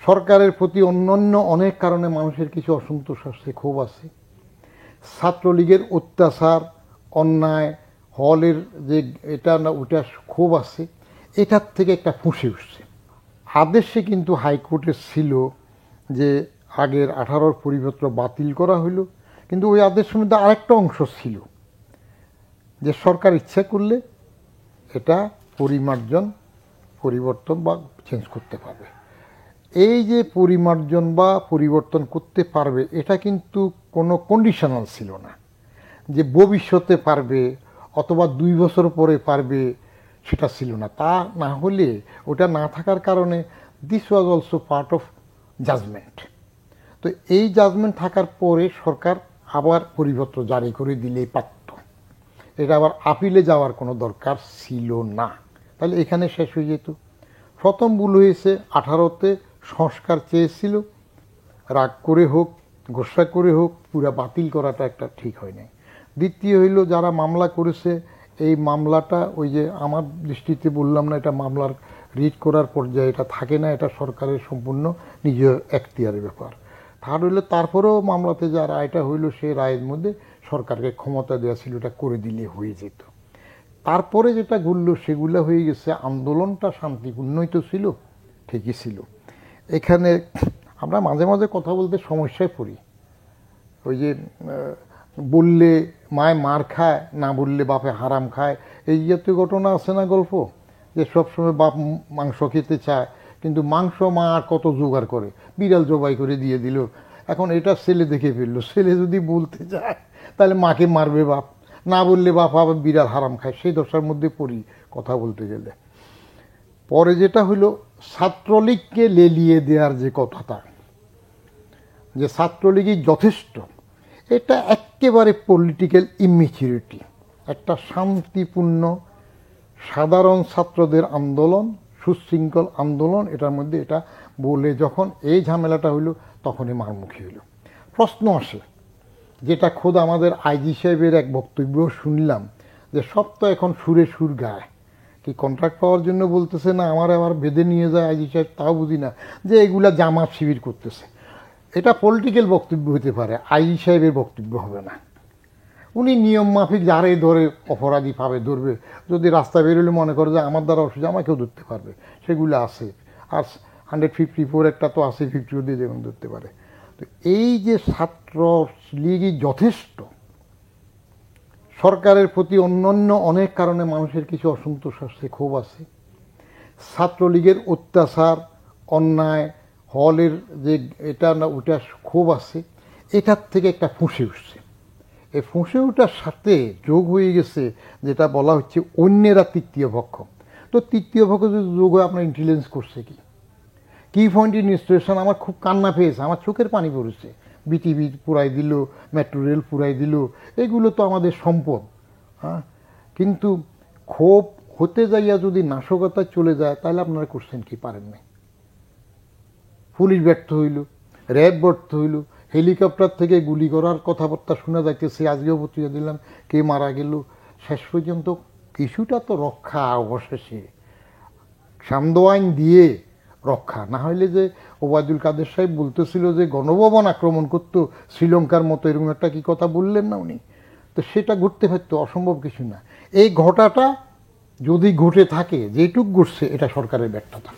সরকারের প্রতি অন্যান্য অনেক কারণে মানুষের কিছু অসন্তোষ আছে, ক্ষোভ আছে। ছাত্রলীগের অত্যাচার, অন্যায়, হলের যে এটা না ওটা ক্ষোভ আছে, এটার থেকে একটা ফুঁসে উঠছে। আদেশে কিন্তু হাইকোর্টে ছিল যে আগের 18 পরিপত্র বাতিল করা হইল, কিন্তু ওই আদেশের মধ্যে আরেকটা অংশ ছিল যে সরকার ইচ্ছা করলে এটা পরিমার্জন, পরিবর্তন বা চেঞ্জ করতে পারবে। এই যে পরিমার্জন বা পরিবর্তন করতে পারবে, এটা কিন্তু কোনো কন্ডিশনাল ছিল না যে ভবিষ্যতে পারবে অথবা 2 বছর পরে পারবে, সেটা ছিল না। তা না হলে, ওটা না থাকার কারণে this was also part of judgment. তো এই জাজমেন্ট থাকার পরে সরকার আবার পরিপত্র জারি করে দিলেই পারত, এটা আবার আপিলে যাওয়ার কোনো দরকার ছিল না। তাহলে এখানে শেষ হয়ে যেত। প্রথম ভুল হয়েছে, 18তে সংস্কার চেয়েছিল, রাগ করে হোক গোসা করে হোক পুরা বাতিল করাটা একটা ঠিক হয় নাই। দ্বিতীয় হইল, যারা মামলা করেছে এই মামলাটা ওই যে আমার দৃষ্টিতে বললাম না, এটা মামলার রিট করার পর্যায়ে এটা থাকে না, এটা সরকারের সম্পূর্ণ নিজের এখতিয়ারের ব্যাপার। থার্ড হইলো, তারপরেও মামলাতে যা রায়টা হইল সেই রায়ের মধ্যে সরকারকে ক্ষমতা দেওয়া ছিল, এটা করে দিলে হয়ে যেত। তারপরে যেটা ঘুরলো সেগুলো হয়ে গেছে, আন্দোলনটা শান্তিপূর্ণই তো ছিল, ঠিকই ছিল। এখানে আমরা মাঝে মাঝে কথা বলতে সমস্যায় পড়ি। ওই যে বললে মায় মার খায়, না বললে বাপে হারাম খায়, এই জাতীয় ঘটনা আছে না গল্প, যে সবসময় বাপ মাংস খেতে চায় কিন্তু মাংস মা আর কত জোগাড় করে, বিড়াল জবাই করে দিয়ে দিল। এখন এটা ছেলে দেখে ফেললো, ছেলে যদি বলতে যায় তাহলে মাকে মারবে বাপ, না বললে বাপ আবার বিড়াল হারাম খায়, সেই দশার মধ্যে পড়ি কথা বলতে গেলে। পরে যেটা হইল, ছাত্রলীগকে লেলিয়ে দেওয়ার যে কথাটা, যে ছাত্রলীগই যথেষ্ট, এটা একেবারে পলিটিক্যাল ইম্যাচুরিটি। একটা শান্তিপূর্ণ সাধারণ ছাত্রদের আন্দোলন, সুশৃঙ্খল আন্দোলন, এটার মধ্যে এটা বলে যখন এই ঝামেলাটা হইল তখনই মারমুখী হইল। প্রশ্ন আসে, যেটা খোদ আমাদের আইজি সাহেবের এক বক্তব্য শুনলাম, যে সব তো এখন সুরে সুর গায়, কি কন্ট্রাক্ট পাওয়ার জন্য বলতেছে না আমার আবার বেঁধে নিয়ে যায় আইজি সাহেব, তাও বুঝি না, যে এগুলা জামাত শিবির করতেছে। এটা পলিটিক্যাল বক্তব্য হতে পারে, আইজি সাহেবের বক্তব্য হবে না। উনি নিয়ম মাফিক যারে ধরে অপরাধী পাবে ধরবে, যদি রাস্তা বেরোলে মনে করে যে আমার দ্বারা অসুবিধা, আমাকেও ধরতে পারবে, সেগুলো আছে। আর 154 একটা তো আছে, 50 দিয়ে যেমন ধরতে পারে। তো এই যে ছাত্র লীগই যথেষ্ট, সরকারের প্রতি অন্যান্য অনেক কারণে মানুষের কিছু অসন্তোষ আছে, ক্ষোভ আছে। ছাত্রলীগের অত্যাচার, অন্যায়, হলের যে এটা না ওটা ক্ষোভ আছে, এটার থেকে একটা ফুঁসে উঠছে। এই ফুঁসে ওঠার সাথে যোগ হয়ে গেছে যেটা বলা হচ্ছে অন্যেরা তৃতীয় পক্ষ। তো তৃতীয় পক্ষ যদি যোগ হয়ে আপনার ইন্টেলিজেন্স করছে কি পয়েন্ট ইনস্টিটিউশন, আমার খুব কান্না পেয়েছে, আমার চোখের পানি পড়েছে। বিটিভি পুরাই দিল, মেট্রো রেল পুরাই দিল, এগুলো তো আমাদের সম্পদ। হ্যাঁ, কিন্তু ক্ষোভ হতে যাইয়া যদি নাশকতায় চলে যায় তাহলে আপনারা করছেন কি, পারেন নাই। পুলিশ ব্যর্থ হইল, র্যাব ব্যর্থ হইল, হেলিকপ্টার থেকে গুলি করার কথাবার্তা শোনা যাইতেছে, আজকেও পত্রিকা দিলাম কে মারা গেল। শেষ পর্যন্ত কিছুটা তো রক্ষা, অবশেষে সান্ধ্য আইন দিয়ে রক্ষা। না হইলে যে ওবায়দুল কাদের সাহেব বলতেছিল যে গণভবন আক্রমণ করতো শ্রীলঙ্কার মতো, এরকম একটা কি কথা বললেন না উনি, তো সেটা ঘটতে পারতো, অসম্ভব কিছু না। এই ঘটাটা যদি ঘটে থাকে, যেটুক ঘটছে, এটা সরকারের ব্যর্থতা।